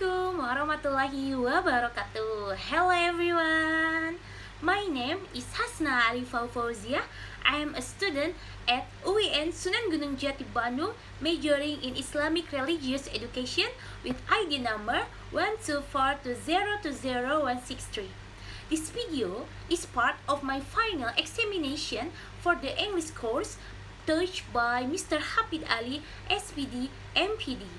Assalamualaikum warahmatullahi wabarakatuh. Hello everyone. My name is Hasna Arifah Fauzia. I am a student at UIN Sunan Gunung Jati Bandung, majoring in Islamic Religious Education with ID number 12420200163. This video is part of my final examination for the English course taught by Mr. Hafid Ali, SPD, MPD.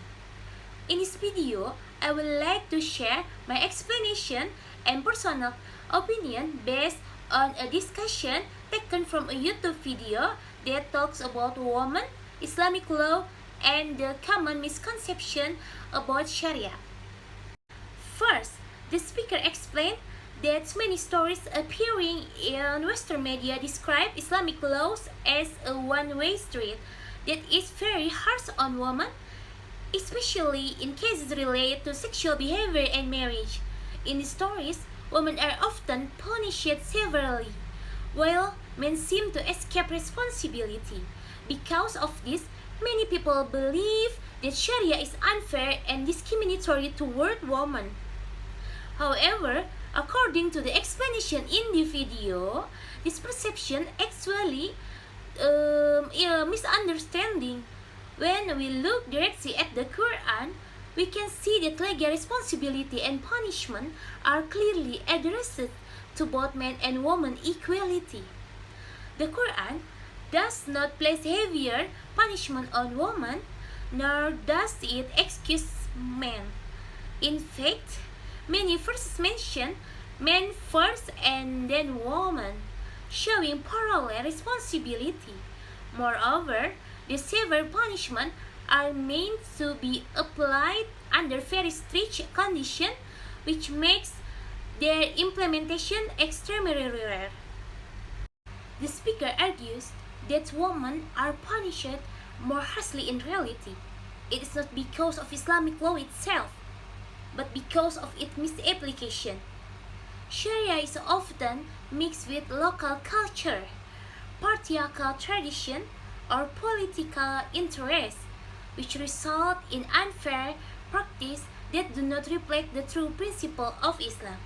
In this video, I would like to share my explanation and personal opinion based on a discussion taken from a YouTube video that talks about women, Islamic law, and the common misconception about Sharia. First, the speaker explained that many stories appearing in Western media describe Islamic laws as a one-way street that is very harsh on women, especially in cases related to sexual behavior and marriage. In the stories, women are often punished severely, while men seem to escape responsibility. Because of this, many people believe that Sharia is unfair and discriminatory toward women. However, according to the explanation in the video, this perception actually a misunderstanding. When we look directly at the Quran, we can see that legal responsibility and punishment are clearly addressed to both men and women equality. The Quran does not place heavier punishment on women, nor does it excuse men. In fact, many verses mention men first and then women, showing parallel responsibility. Moreover, the severe punishment are meant to be applied under very strict conditions, which makes their implementation extremely rare. The speaker argues that women are punished more harshly in reality. It is not because of Islamic law itself, but because of its misapplication. Sharia is often mixed with local culture, patriarchal tradition, or political interests, which result in unfair practice that do not reflect the true principle of Islam.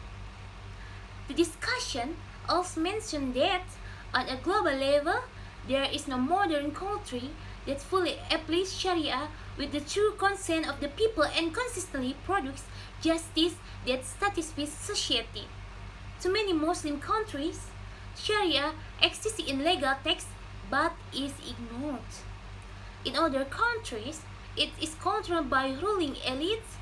The discussion also mentioned that, on a global level, there is no modern country that fully applies Sharia with the true consent of the people and consistently produces justice that satisfies society. To many Muslim countries, Sharia exists in legal text but is ignored. In other countries, it is controlled by ruling elites,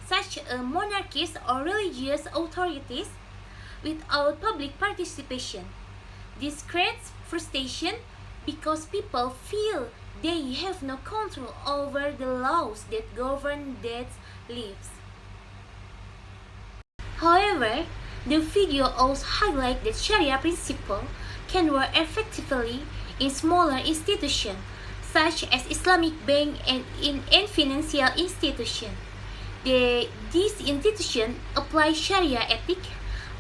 such as monarchies or religious authorities, without public participation. This creates frustration because people feel they have no control over the laws that govern their lives. However, the video also highlights that Sharia principle can work effectively in smaller institutions, such as Islamic bank and in financial institutions. These institutions apply Sharia ethics,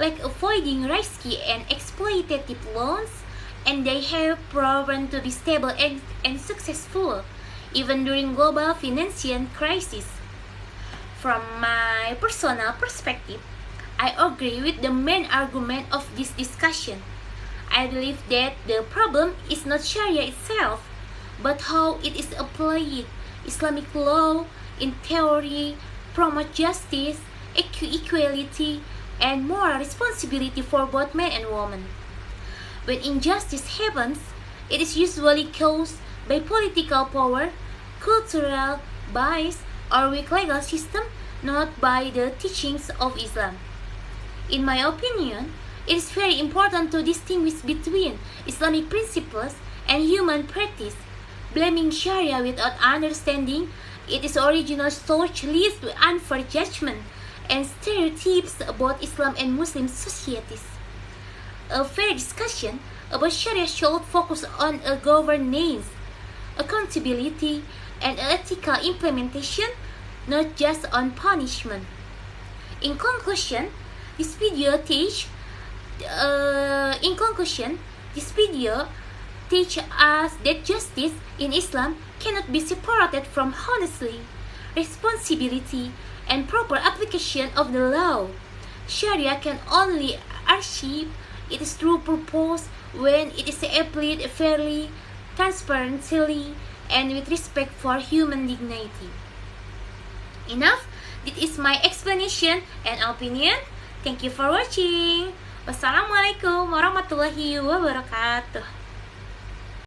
like avoiding risky and exploitative loans, and they have proven to be stable and successful, even during global financial crises. From my personal perspective, I agree with the main argument of this discussion. I believe that the problem is not Sharia itself, but how it is applied. Islamic law, in theory, promotes justice, equality, and moral responsibility for both men and women. When injustice happens, it is usually caused by political power, cultural bias, or weak legal system, not by the teachings of Islam. In my opinion, it is very important to distinguish between Islamic principles and human practice. Blaming Sharia without understanding its original source leads to unfair judgment and stereotypes about Islam and Muslim societies. A fair discussion about Sharia should focus on a governance, accountability, and ethical implementation, not just on punishment. In conclusion, this video teaches us that justice in Islam cannot be separated from honesty, responsibility, and proper application of the law. Sharia can only achieve its true purpose when it is applied fairly, transparently, and with respect for human dignity. Enough. This is my explanation and opinion. Thank you for watching. Wassalamualaikum warahmatullahi wabarakatuh.